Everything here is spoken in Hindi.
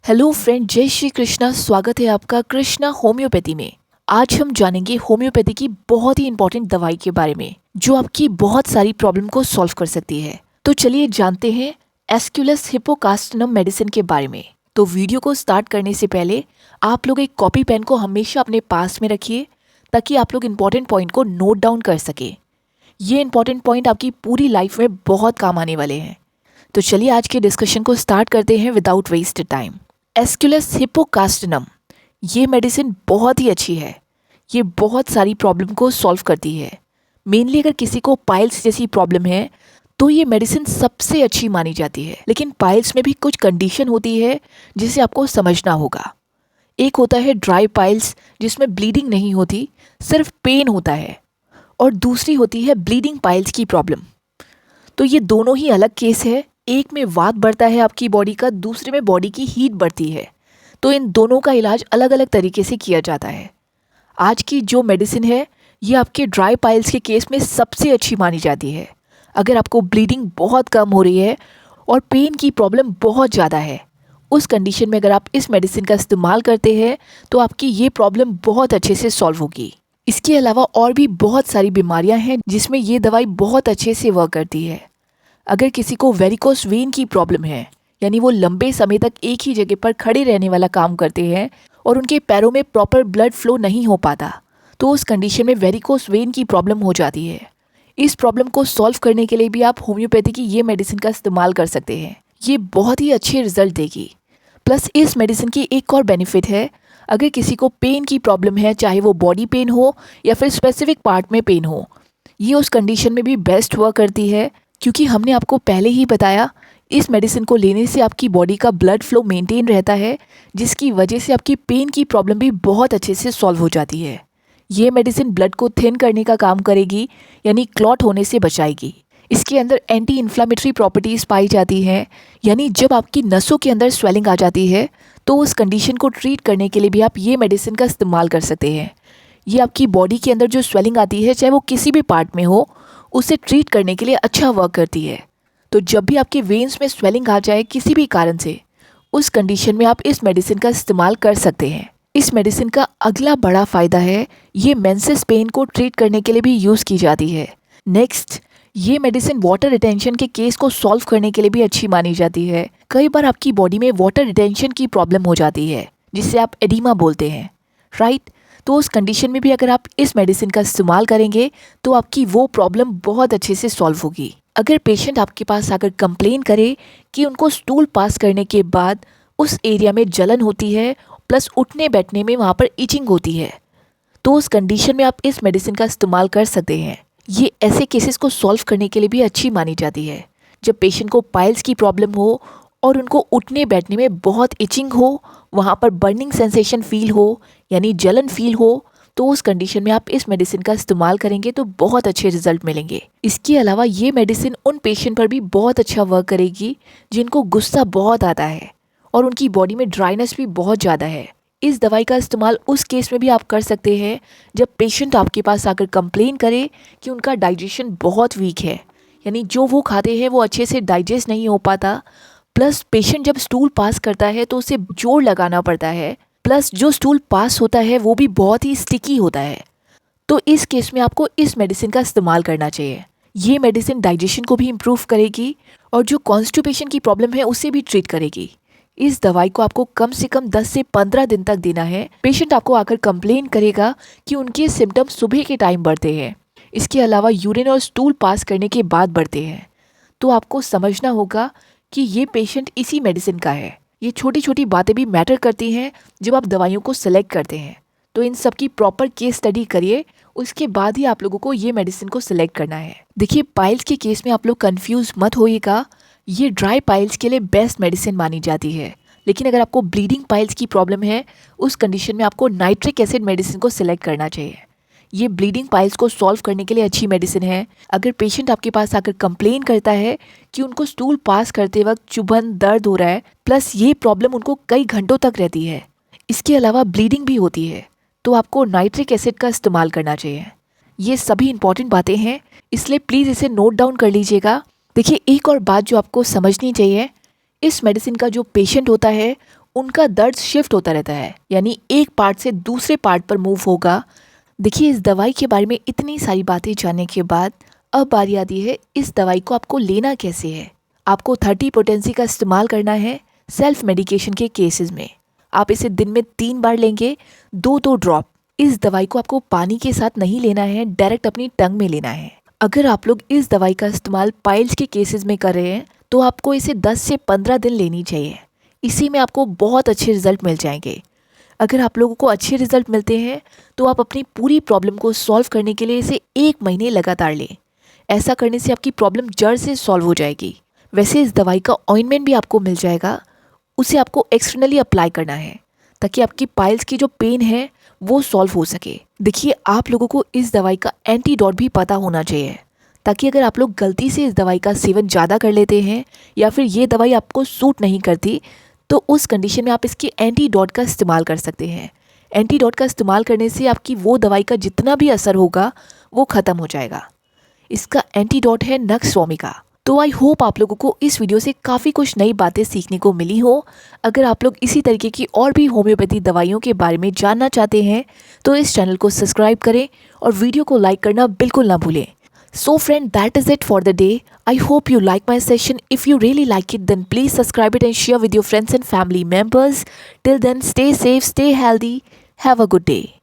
हेलो फ्रेंड, जय श्री कृष्णा। स्वागत है आपका कृष्णा होम्योपैथी में। आज हम जानेंगे होम्योपैथी की बहुत ही इंपॉर्टेंट दवाई के बारे में जो आपकी बहुत सारी प्रॉब्लम को सॉल्व कर सकती है। तो चलिए जानते हैं एस्क्युलस हिपोकास्टिनम मेडिसिन के बारे में। तो वीडियो को स्टार्ट करने से पहले आप लोग एक कॉपी पेन को हमेशा अपने पास में रखिए ताकि आप लोग इंपॉर्टेंट पॉइंट को नोट डाउन कर सके। ये इंपॉर्टेंट पॉइंट आपकी पूरी लाइफ में बहुत काम आने वाले हैं। तो चलिए आज के डिस्कशन को स्टार्ट करते हैं विदाउट वेस्ट टाइम। एस्क्युलस हिपोकास्टिनम ये मेडिसिन बहुत ही अच्छी है। ये बहुत सारी प्रॉब्लम को सॉल्व करती है। मेनली अगर किसी को पाइल्स जैसी प्रॉब्लम है तो ये मेडिसिन सबसे अच्छी मानी जाती है। लेकिन पाइल्स में भी कुछ कंडीशन होती है जिसे आपको समझना होगा। एक होता है ड्राई पाइल्स जिसमें ब्लीडिंग नहीं होती, सिर्फ पेन होता है। और दूसरी होती है ब्लीडिंग पाइल्स की प्रॉब्लम। तो ये दोनों ही अलग केस है। एक में वात बढ़ता है आपकी बॉडी का, दूसरे में बॉडी की हीट बढ़ती है। तो इन दोनों का इलाज अलग अलग तरीके से किया जाता है। आज की जो मेडिसिन है ये आपके ड्राई पाइल्स के केस में सबसे अच्छी मानी जाती है। अगर आपको ब्लीडिंग बहुत कम हो रही है और पेन की प्रॉब्लम बहुत ज़्यादा है, उस कंडीशन में अगर आप इस मेडिसिन का इस्तेमाल करते हैं तो आपकी ये प्रॉब्लम बहुत अच्छे से सॉल्व होगी। इसके अलावा और भी बहुत सारी बीमारियां हैं जिसमें ये दवाई बहुत अच्छे से वर्क करती है। अगर किसी को वेरिकोस वेन की प्रॉब्लम है, यानी वो लंबे समय तक एक ही जगह पर खड़े रहने वाला काम करते हैं और उनके पैरों में प्रॉपर ब्लड फ्लो नहीं हो पाता, तो उस कंडीशन में वेरिकोस वेन की प्रॉब्लम हो जाती है। इस प्रॉब्लम को सॉल्व करने के लिए भी आप होम्योपैथी की ये मेडिसिन का इस्तेमाल कर सकते हैं। ये बहुत ही अच्छे रिजल्ट देगी। प्लस इस मेडिसिन की एक और बेनिफिट है, अगर किसी को पेन की प्रॉब्लम है, चाहे वो बॉडी पेन हो या फिर स्पेसिफिक पार्ट में पेन हो, ये उस कंडीशन में भी बेस्ट वर्क करती है। क्योंकि हमने आपको पहले ही बताया इस मेडिसिन को लेने से आपकी बॉडी का ब्लड फ्लो मेंटेन रहता है, जिसकी वजह से आपकी पेन की प्रॉब्लम भी बहुत अच्छे से सॉल्व हो जाती है। ये मेडिसिन ब्लड को थिन करने का काम करेगी, यानी क्लॉट होने से बचाएगी। इसके अंदर एंटी इन्फ्लामेटरी प्रॉपर्टीज़ पाई जाती हैं, यानी जब आपकी नसों के अंदर स्वेलिंग आ जाती है तो उस कंडीशन को ट्रीट करने के लिए भी आप ये मेडिसिन का इस्तेमाल कर सकते हैं। ये आपकी बॉडी के अंदर जो स्वेलिंग आती है, चाहे वो किसी भी पार्ट में हो, उसे ट्रीट करने के लिए अच्छा वर्क करती है। तो जब भी आपके वेन्स में स्वेलिंग आ जाए किसी भी कारण से, उस कंडीशन में आप इस मेडिसिन का इस्तेमाल कर सकते हैं। इस मेडिसिन का अगला बड़ा फ़ायदा है, ये मेंसेस पेन को ट्रीट करने के लिए भी यूज़ की जाती है। नेक्स्ट, ये मेडिसिन वाटर रिटेंशन के केस को सॉल्व करने के लिए भी अच्छी मानी जाती है। कई बार आपकी बॉडी में वाटर रिटेंशन की प्रॉब्लम हो जाती है जिसे आप एडिमा बोलते हैं, राइट। तो उस कंडीशन में भी अगर आप इस मेडिसिन का इस्तेमाल करेंगे तो आपकी वो प्रॉब्लम बहुत अच्छे से सॉल्व होगी। अगर पेशेंट आपके पास आकर कंप्लेन करे कि उनको स्टूल पास करने के बाद उस एरिया में जलन होती है, प्लस उठने बैठने में वहाँ पर इचिंग होती है, तो उस कंडीशन में आप इस मेडिसिन का इस्तेमाल कर सकते हैं। ये ऐसे केसेस को सॉल्व करने के लिए भी अच्छी मानी जाती है। जब पेशेंट को पाइल्स की प्रॉब्लम हो और उनको उठने बैठने में बहुत इचिंग हो, वहाँ पर बर्निंग सेंसेशन फील हो, यानी जलन फील हो, तो उस कंडीशन में आप इस मेडिसिन का इस्तेमाल करेंगे तो बहुत अच्छे रिजल्ट मिलेंगे। इसके अलावा ये मेडिसिन उन पेशेंट पर भी बहुत अच्छा वर्क करेगी जिनको गुस्सा बहुत आता है और उनकी बॉडी में ड्राइनेस भी बहुत ज़्यादा है। इस दवाई का इस्तेमाल उस केस में भी आप कर सकते हैं जब पेशेंट आपके पास आकर कंप्लेन करे कि उनका डाइजेशन बहुत वीक है, यानी जो वो खाते हैं वो अच्छे से डाइजेस्ट नहीं हो पाता, प्लस पेशेंट जब स्टूल पास करता है तो उसे जोर लगाना पड़ता है, प्लस जो स्टूल पास होता है वो भी बहुत ही स्टिकी होता है। तो इस केस में आपको इस मेडिसिन का इस्तेमाल करना चाहिए। ये मेडिसिन डाइजेशन को भी इम्प्रूव करेगी और जो कॉन्स्टिपेशन की प्रॉब्लम है उसे भी ट्रीट करेगी। इस दवाई को आपको कम से कम 10 से 15 दिन तक देना है। पेशेंट आपको आकर कंप्लेन करेगा कि उनके सिम्टम्स सुबह के टाइम बढ़ते हैं, इसके अलावा यूरिन और स्टूल पास करने के बाद बढ़ते हैं। तो आपको समझना होगा कि ये पेशेंट इसी मेडिसिन का है। ये छोटी छोटी बातें भी मैटर करती हैं जब आप दवाइयों को सेलेक्ट करते हैं। तो इन सब की प्रॉपर केस स्टडी करिए, उसके बाद ही आप लोगों को ये मेडिसिन को सिलेक्ट करना है। देखिए, पाइल्स के केस में आप लोग कंफ्यूज मत होइएगा। ये ड्राई पाइल्स के लिए बेस्ट मेडिसिन मानी जाती है। लेकिन अगर आपको ब्लीडिंग पाइल्स की प्रॉब्लम है, उस कंडीशन में आपको नाइट्रिक एसिड मेडिसिन को सिलेक्ट करना चाहिए। ये ब्लीडिंग पाइल्स को सॉल्व करने के लिए अच्छी मेडिसिन है। अगर पेशेंट आपके पास आकर कंप्लेन करता है कि उनको स्टूल पास करते वक्त चुभन दर्द हो रहा है, प्लस ये प्रॉब्लम उनको कई घंटों तक रहती है, इसके अलावा ब्लीडिंग भी होती है, तो आपको नाइट्रिक एसिड का इस्तेमाल करना चाहिए। ये सभी इंपॉर्टेंट बातें हैं, इसलिए प्लीज़ इसे नोट डाउन कर लीजिएगा। देखिए, एक और बात जो आपको समझनी चाहिए, इस मेडिसिन का जो पेशेंट होता है उनका दर्द शिफ्ट होता रहता है, यानी एक पार्ट से दूसरे पार्ट पर मूव होगा। देखिए, इस दवाई के बारे में इतनी सारी बातें जानने के बाद अब बारी आती है इस दवाई को आपको लेना कैसे है। आपको 30 पोटेंसी का इस्तेमाल करना है सेल्फ मेडिकेशन के केसेस में। आप इसे दिन में 3 बार लेंगे, 2-2 ड्रॉप। इस दवाई को आपको पानी के साथ नहीं लेना है, डायरेक्ट अपनी टंग में लेना है। अगर आप लोग इस दवाई का इस्तेमाल पाइल्स के केसेस में कर रहे हैं तो आपको इसे 10 से 15 दिन लेनी चाहिए। इसी में आपको बहुत अच्छे रिजल्ट मिल जाएंगे। अगर आप लोगों को अच्छे रिजल्ट मिलते हैं तो आप अपनी पूरी प्रॉब्लम को सॉल्व करने के लिए इसे 1 महीने लगातार लें। ऐसा करने से आपकी प्रॉब्लम जड़ से सॉल्व हो जाएगी। वैसे इस दवाई का ऑइंटमेंट भी आपको मिल जाएगा, उसे आपको एक्सटर्नली अप्लाई करना है ताकि आपकी पाइल्स की जो पेन है वो सॉल्व हो सके। देखिए, आप लोगों को इस दवाई का एंटीडोट भी पता होना चाहिए ताकि अगर आप लोग गलती से इस दवाई का सेवन ज़्यादा कर लेते हैं या फिर ये दवाई आपको सूट नहीं करती तो उस कंडीशन में आप इसके एंटीडोट का इस्तेमाल कर सकते हैं। एंटीडोट का इस्तेमाल करने से आपकी वो दवाई का जितना भी असर होगा वो ख़त्म हो जाएगा। इसका एंटीडोट है नक्स वोमिका। तो आई होप आप लोगों को इस वीडियो से काफ़ी कुछ नई बातें सीखने को मिली हो। अगर आप लोग इसी तरीके की और भी होम्योपैथी दवाइयों के बारे में जानना चाहते हैं तो इस चैनल को सब्सक्राइब करें और वीडियो को लाइक करना बिल्कुल ना भूलें। So friend, that is it for the day. I hope you like my session. If you really like it, then please subscribe it and share with your friends and family members. Till then, stay safe, stay healthy. Have a good day.